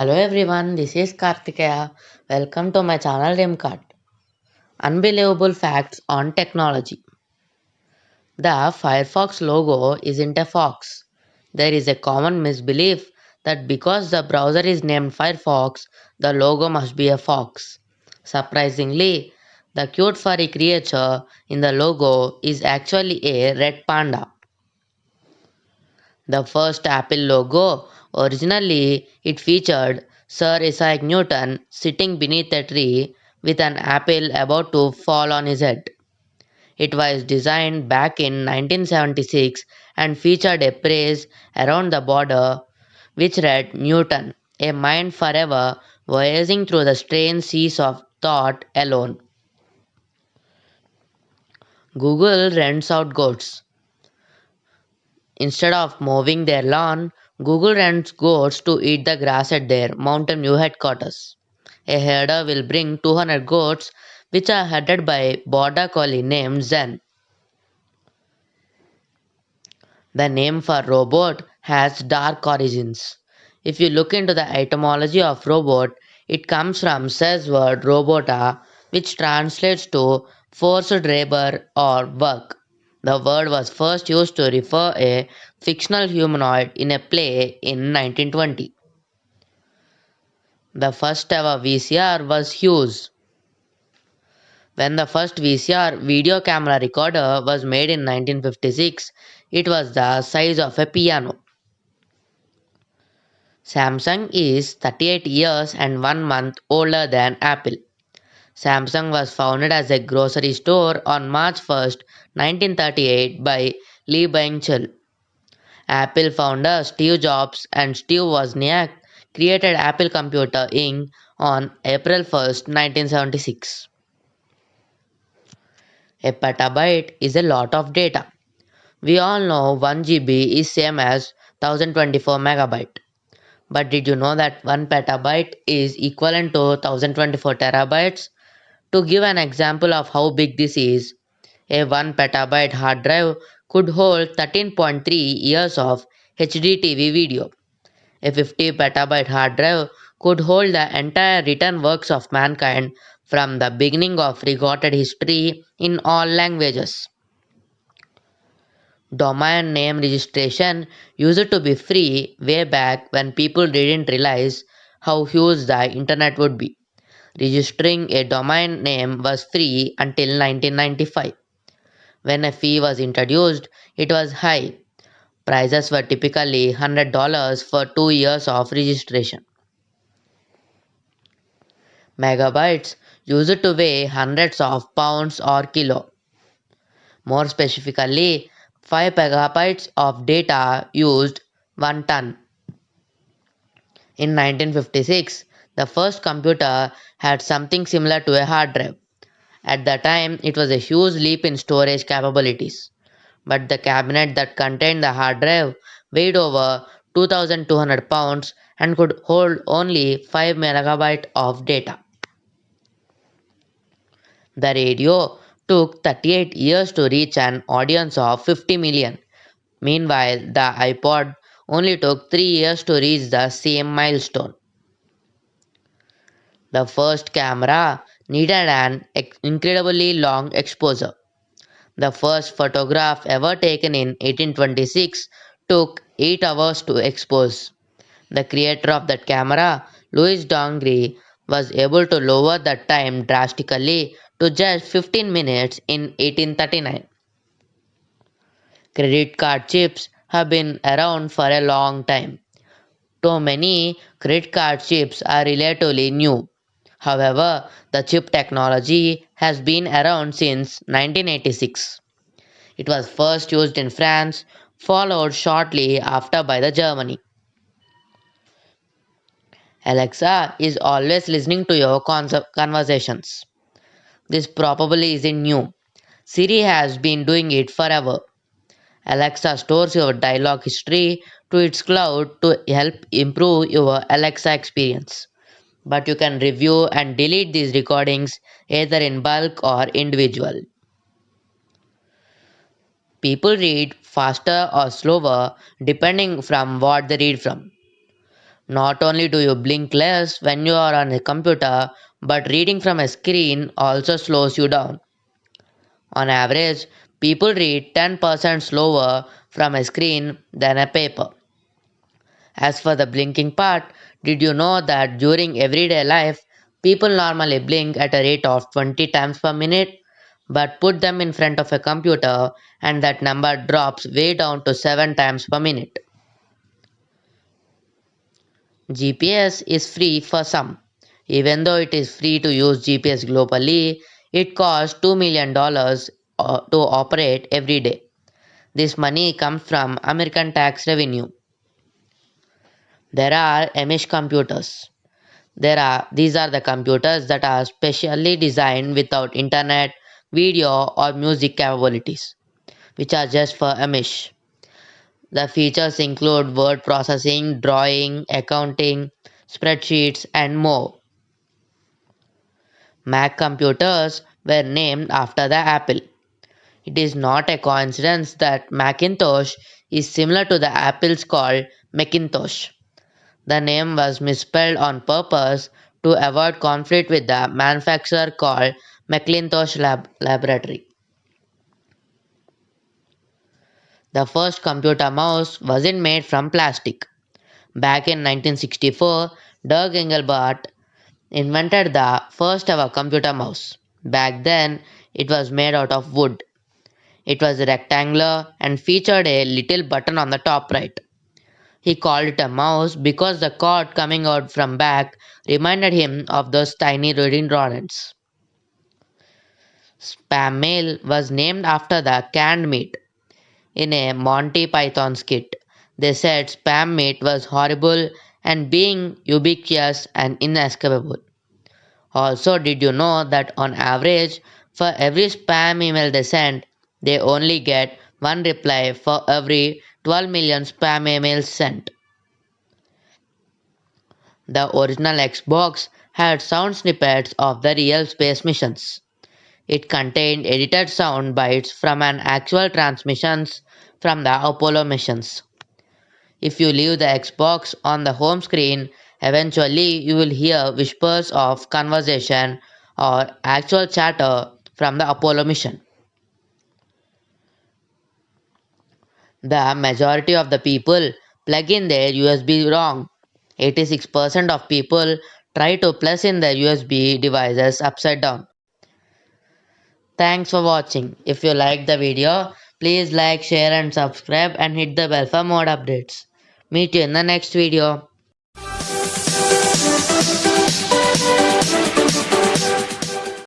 Hello everyone, this is Kartikeya. Welcome to my channel Rimcard. Unbelievable facts on technology. The Firefox logo isn't a fox. There is a common misbelief that because the browser is named Firefox, the logo must be a fox. Surprisingly, the cute furry creature in the logo is actually a red panda. The first Apple logo, originally it featured Sir Isaac Newton sitting beneath a tree with an apple about to fall on his head. It was designed back in 1976 and featured a phrase around the border which read Newton, a mind forever voyaging through the strange seas of thought alone. Google rents out goats. Instead of mowing their lawn, Google rents goats to eat the grass at their Mountain View headquarters. A herder will bring 200 goats, which are headed by a border collie named Zen. The name for robot has dark origins. If you look into the etymology of robot, it comes from Czech word robota, which translates to forced labor or work. The word was first used to refer a fictional humanoid in a play in 1920. The first ever VCR was Hughes. When the first VCR video camera recorder was made in 1956, it was the size of a piano. Samsung is 38 years and 1 month older than Apple. Samsung was founded as a grocery store on March 1st, 1938 by Lee Byung-chul. Apple founder Steve Jobs and Steve Wozniak created Apple Computer Inc. on April 1st, 1976. A petabyte is a lot of data. We all know 1 GB is same as 1024 megabyte. But did you know that 1 petabyte is equivalent to 1024 terabytes? To give an example of how big this is, a 1 petabyte hard drive could hold 13.3 years of HD TV video. A 50 petabyte hard drive could hold the entire written works of mankind from the beginning of recorded history in all languages. Domain name registration used to be free way back when people didn't realize how huge the internet would be. Registering a domain name was free until 1995. When a fee was introduced, it was high. Prices were typically $100 for 2 years of registration. Megabytes used to weigh hundreds of pounds or kilo. More specifically, 5 megabytes of data used 1 ton. In 1956, the first computer had something similar to a hard drive. At the time, it was a huge leap in storage capabilities. But the cabinet that contained the hard drive weighed over 2,200 pounds and could hold only 5 megabytes of data. The radio took 38 years to reach an audience of 50 million. Meanwhile, the iPod only took 3 years to reach the same milestone. The first camera needed an incredibly long exposure. The first photograph ever taken in 1826 took 8 hours to expose. The creator of that camera, Louis Daguerre, was able to lower the time drastically to just 15 minutes in 1839. Credit card chips have been around for a long time. To many, credit card chips are relatively new. However, the chip technology has been around since 1986. It was first used in France, followed shortly after by the Germany. Alexa is always listening to your conversations. This probably isn't new. Siri has been doing it forever. Alexa stores your dialogue history to its cloud to help improve your Alexa experience. But you can review and delete these recordings either in bulk or individual. People read faster or slower depending from what they read from. Not only do you blink less when you are on a computer, but reading from a screen also slows you down. On average, people read 10% slower from a screen than a paper. As for the blinking part, did you know that during everyday life, people normally blink at a rate of 20 times per minute? But put them in front of a computer and that number drops way down to 7 times per minute. GPS is free for some. Even though it is free to use GPS globally, it costs $2 million to operate every day. This money comes from American tax revenue. There are Amish computers. These are the computers that are specially designed without internet, video or music capabilities, which are just for Amish. The features include word processing, drawing, accounting, spreadsheets, and more. Mac computers were named after the Apple. It is not a coincidence that Macintosh is similar to the Apple's called Macintosh. The name was misspelled on purpose to avoid conflict with the manufacturer called Macintosh Laboratory. The first computer mouse wasn't made from plastic. Back in 1964, Doug Engelbart invented the first ever computer mouse. Back then, it was made out of wood. It was rectangular and featured a little button on the top right. He called it a mouse because the cord coming out from back reminded him of those tiny reading rodents. Spam mail was named after the canned meat. In a Monty Python skit, they said spam meat was horrible and being ubiquitous and inescapable. Also, did you know that on average, for every spam email they send, they only get one reply for every 12 million spam emails sent? The original Xbox had sound snippets of the real space missions. It contained edited sound bites from an actual transmissions from the Apollo missions. If you leave the Xbox on the home screen, eventually you will hear whispers of conversation or actual chatter from the Apollo mission. The majority of the people plug in their USB wrong. 86% of people try to plus in their USB devices upside down. Thanks for watching. If you liked the video, please like, share and subscribe and hit the bell for more updates. Meet you in the next video.